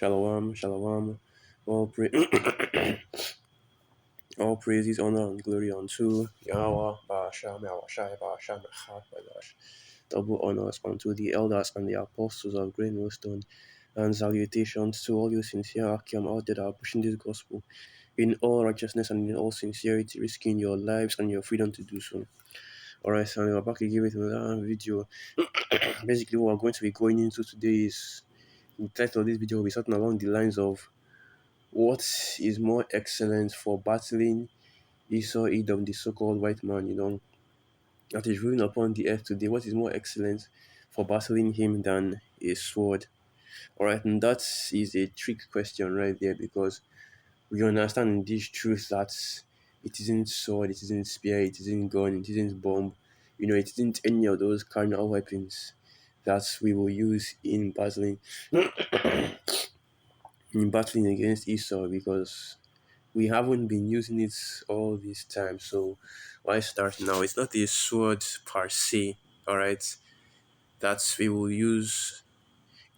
Shalom, shalom. All, pra- all praises, honor, and glory unto Yahweh, Ba'asham, Yahweh, Ba'asham, Echad, Ba'alash. Double honors unto the elders and the apostles of Great Millstone, and salutations to all you sincere Akim out there that are pushing this gospel in all righteousness and in all sincerity, risking your lives and your freedom to do so. Alright, so we're back again with another video. Basically, what we're going to be going into today is the title of this video will be something along the lines of what is more excellent for battling Esau, Edom, the so-called white man, that is ruling upon the earth today? What is more excellent for battling him than a sword? Alright, and that is a trick question right there, because we understand this truth that it isn't sword, it isn't spear, it isn't gun, it isn't bomb, it isn't any of those carnal weapons that we will use in battling against Esau, because we haven't been using it all this time. So why start now? It's not a sword per se, all right, that we will use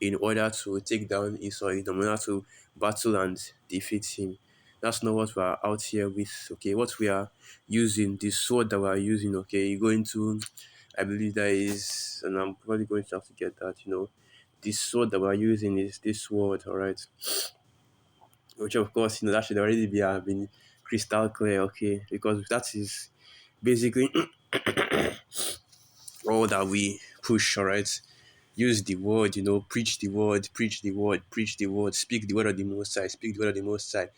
in order to take down Esau, in order to battle and defeat him. That's not what we are out here with. Okay, what we are using, the sword that we are using, okay, you go into, I believe that is, and I'm probably going to have to get that, the sword that we are using is this sword, all right, which of course, that should already be been crystal clear, okay, because that is basically all that we push, all right. Use the word, preach the word, preach the word, preach the word, speak the word of the Most High, speak the word of the Most High.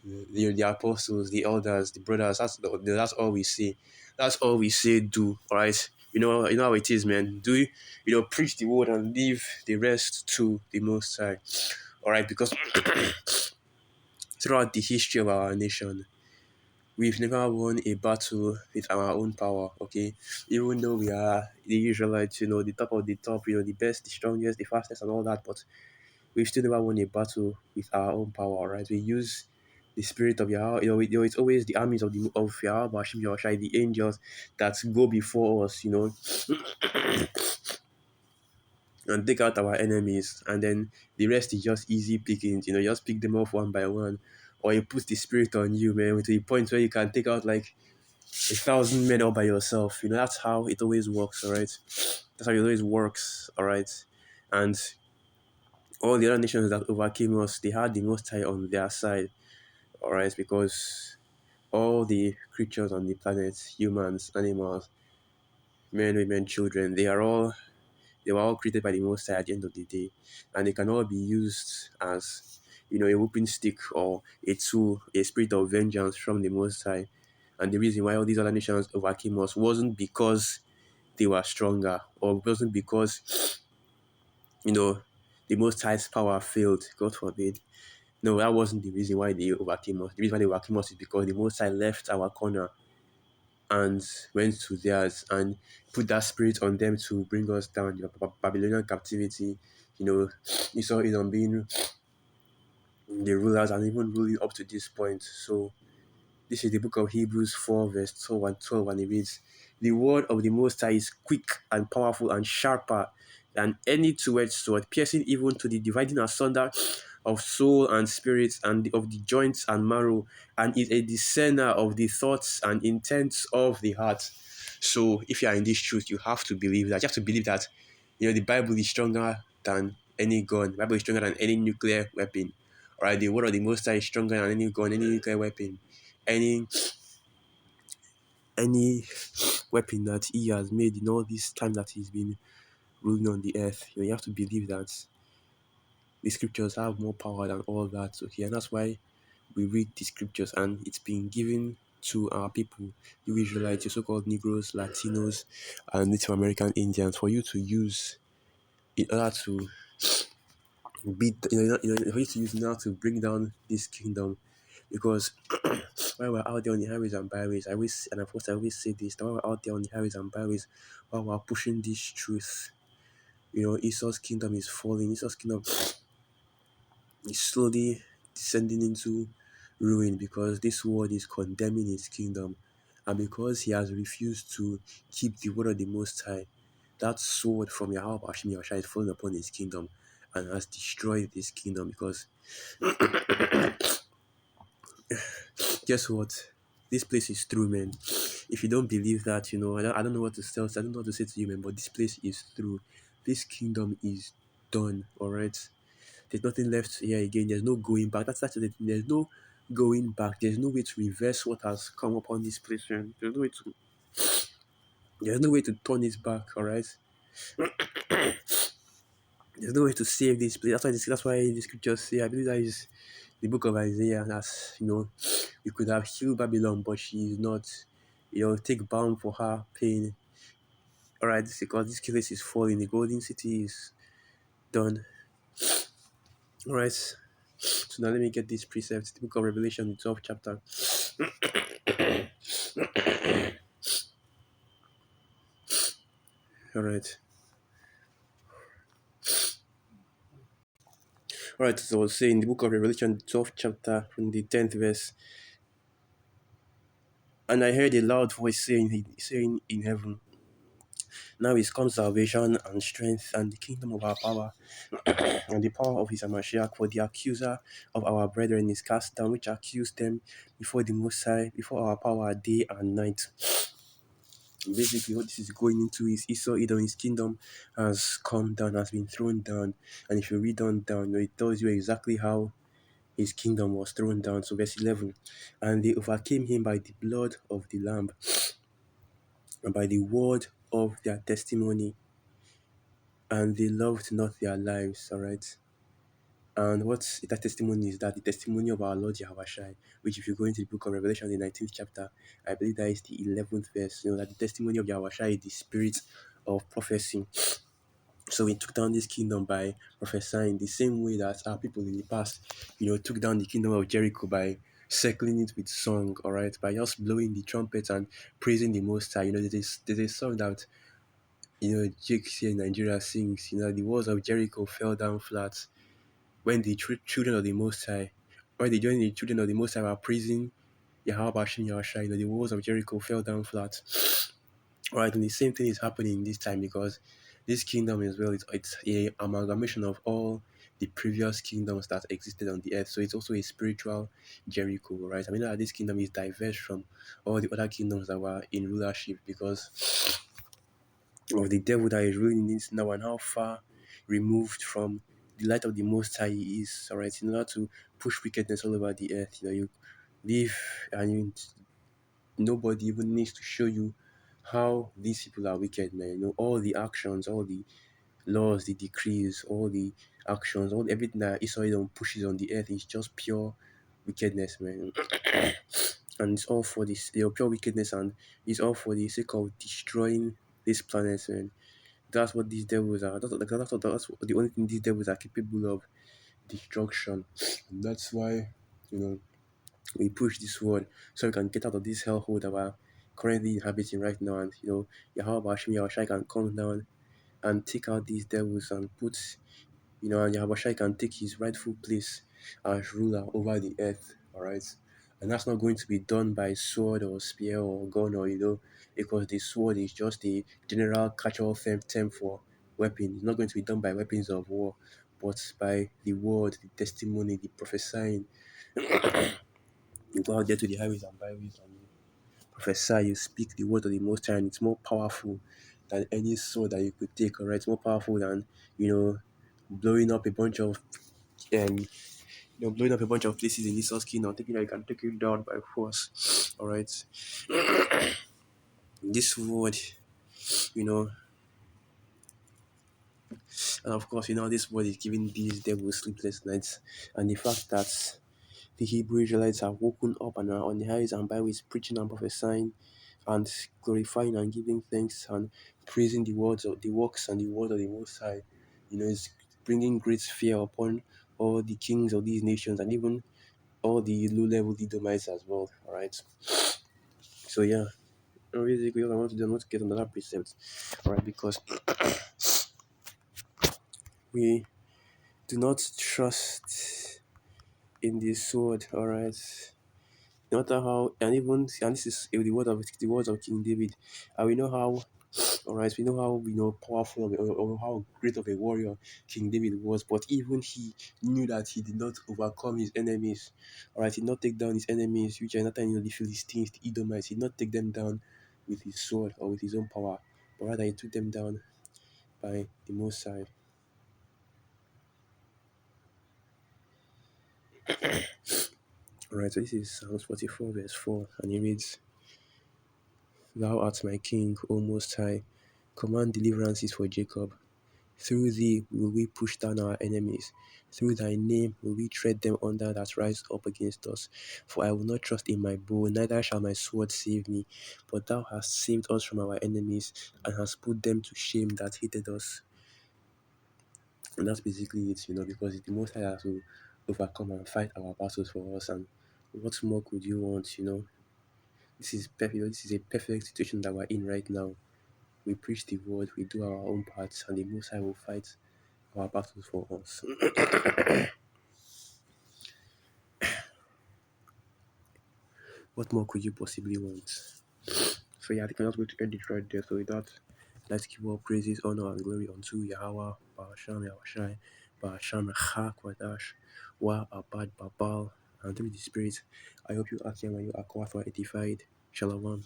The apostles, the elders, the brothers, that's all we say. That's all we say, do, all right. You know how it is, man. Do preach the word and leave the rest to the Most High, all right, because throughout the history of our nation, we've never won a battle with our own power, okay? Even though we are the Israelites, the top of the top, the best, the strongest, the fastest, and all that, but we've still never won a battle with our own power, right? We use the spirit of Yahweh, it's always the armies of Yahweh, Bashim Yahushai, the angels that go before us, and take out our enemies, and then the rest is just easy pickings, just pick them off one by one. Or you put the spirit on you, man, to the point where you can take out like 1,000 men all by yourself. That's how it always works, all right? That's how it always works, all right? And all the other nations that overcame us, they had the Most High on their side, all right? Because all the creatures on the planet, humans, animals, men, women, children, they were all created by the Most High at the end of the day, and they can all be used as, a whooping stick or a tool, a spirit of vengeance from the Most High. And the reason why all these other nations overcame us wasn't because they were stronger, or wasn't because, the Most High's power failed, God forbid. No, that wasn't the reason why they overcame us. The reason why they overcame us is because the Most High left our corner and went to theirs and put that spirit on them to bring us down, Babylonian captivity. You saw it on being the rulers and even ruling up to this point. So this is the book of Hebrews 4, verse 12 and 12, and it reads, "The word of the Most High is quick and powerful and sharper than any two-edged sword, piercing even to the dividing asunder of soul and spirit and of the joints and marrow, and is a discerner of the thoughts and intents of the heart." So if you are in this truth, you have to believe that. You have to believe that, the Bible is stronger than any gun. The Bible is stronger than any nuclear weapon. All right, the word of the Most High is stronger than any gun, any nuclear weapon, any any weapon that he has made in all this time that he's been ruling on the earth. You have to believe that the scriptures have more power than all that. Okay, and that's why we read the scriptures, and it's been given to our people, you Israelites, your so-called Negroes, Latinos, and Native American Indians, for you to use in order to beat, for you to use now to bring down this kingdom. Because while we're out there on the highways and byways, and of course I always say this, that while we're out there on the highways and byways, while we're pushing this truth, Esau's kingdom is falling. Esau's kingdom is slowly descending into ruin, because this world is condemning his kingdom, and because he has refused to keep the word of the Most High. That sword from Yahweh Hashem Yahushua is falling upon his kingdom, and has destroyed this kingdom. Because guess what? This place is true, man. If you don't believe that, I don't know what to tell. I don't know what to say to you, man. But this place is true. This kingdom is done. All right. There's nothing left here again. There's no going back. That's the thing. There's no going back. There's no way to reverse what has come upon this place, man. There's no way to turn it back. All right. There's no way to save this place. That's why the scriptures say. I believe that is the book of Isaiah. That's you could have healed Babylon, but she is not. Take balm for her pain. All right, because this place is falling. The golden city is done. All right. So now let me get these precepts. The book of Revelation, the 12th chapter. All right. All right. So I was saying the book of Revelation, 12th chapter, from the 10th verse. And I heard a loud voice saying in heaven, now is come salvation and strength and the kingdom of our power and the power of his Mashiach, for the accuser of our brethren is cast down, which accused them before the Most High, before our power day and night. Basically, what this is going into is Esau, Edom, his kingdom has come down, has been thrown down. And if you read on down, it tells you exactly how his kingdom was thrown down. So, verse 11, and they overcame him by the blood of the Lamb and by the word of their testimony, and they loved not their lives. All right. And what that testimony is, that the testimony of our Lord Yahushua, which if you go into the book of Revelation, the 19th chapter, I believe that is the 11th verse, that the testimony of Yahushua is the spirit of prophecy. So we took down this kingdom by prophesying, the same way that our people in the past, took down the kingdom of Jericho by circling it with song, all right, by just blowing the trumpet and praising the Most High. There's a song that, Jake here in Nigeria sings, the walls of Jericho fell down flat when the children of the Most High, when the children of the Most High were praising Yahweh Bashim Yahushua, the walls of Jericho fell down flat. All right, and the same thing is happening this time, because this kingdom as well, it's a amalgamation of all the previous kingdoms that existed on the earth. So it's also a spiritual Jericho, right? I mean that this kingdom is diverse from all the other kingdoms that were in rulership because of the devil that is ruling this now, and how far removed from the light of the Most High he is. All right, in order to push wickedness all over the earth, you live and nobody even needs to show you how these people are wicked, man. All the actions, all the laws, the decrees, all the actions, everything that Israel pushes on the earth is just pure wickedness, man. And it's all for this, pure wickedness, and it's all for the sake of destroying this planet, man. That's what these devils are. That's what the only thing these devils are capable of, destruction. And that's why, you know, we push this word so we can get out of this hellhole that we're currently inhabiting right now. And, Yahweh Hashem Yahushai can come down and take out these devils and put, and Yahushai can take his rightful place as ruler over the earth. All right. And that's not going to be done by sword or spear or gun or, because the sword is just a general catch-all term for weapon. It's not going to be done by weapons of war, but by the word, the testimony, the prophesying. You go out there to the highways and byways and you prophesy, you speak the word of the Most High, and it's more powerful than any sword that you could take, all right? It's more powerful than, blowing up a bunch of blowing up a bunch of places in this kingdom, thinking that you can take it down by force. All right. This word, you know, and of course, this word is giving these devils sleepless nights, and the fact that the Hebrew Israelites have woken up and are on the highways and byways preaching and prophesying and glorifying and giving thanks and praising the works and the word of the Most High. It's bringing great fear upon all the kings of these nations and even all the low-level Edomites as well. All right. So yeah, basically what I want to do, I want to get another precept. All right, because we do not trust in the sword. All right. No matter how, and this is the words of King David, and we know how All right, we know how powerful or how great of a warrior King David was, but even he knew that he did not overcome his enemies. All right, he did not take down his enemies, which are not the Philistines, the Edomites. He did not take them down with his sword or with his own power, but rather he took them down by the Most High. All right, so this is Psalms 44, verse 4, and it reads, "Thou art my King, O Most High. Command deliverances for Jacob. Through thee will we push down our enemies. Through thy name will we tread them under that rise up against us. For I will not trust in my bow, neither shall my sword save me. But thou hast saved us from our enemies, and hast put them to shame that hated us." And that's basically it, because it's the Most High that will overcome and fight our battles for us. And what more could you want? This is perfect. This is a perfect situation that we're in right now. We preach the word, we do our own parts, and the Most High will fight our battles for us. What more could you possibly want? So yeah, I think I'm just going to end it right there. So with that, let's give all praises, honor, and glory unto Yahweh, Ba'asham Yahushai, Ba'asham Kwadash, Wa Abad Babal, and through the Spirit. I hope you are here when you are quiet for edified. Shalom.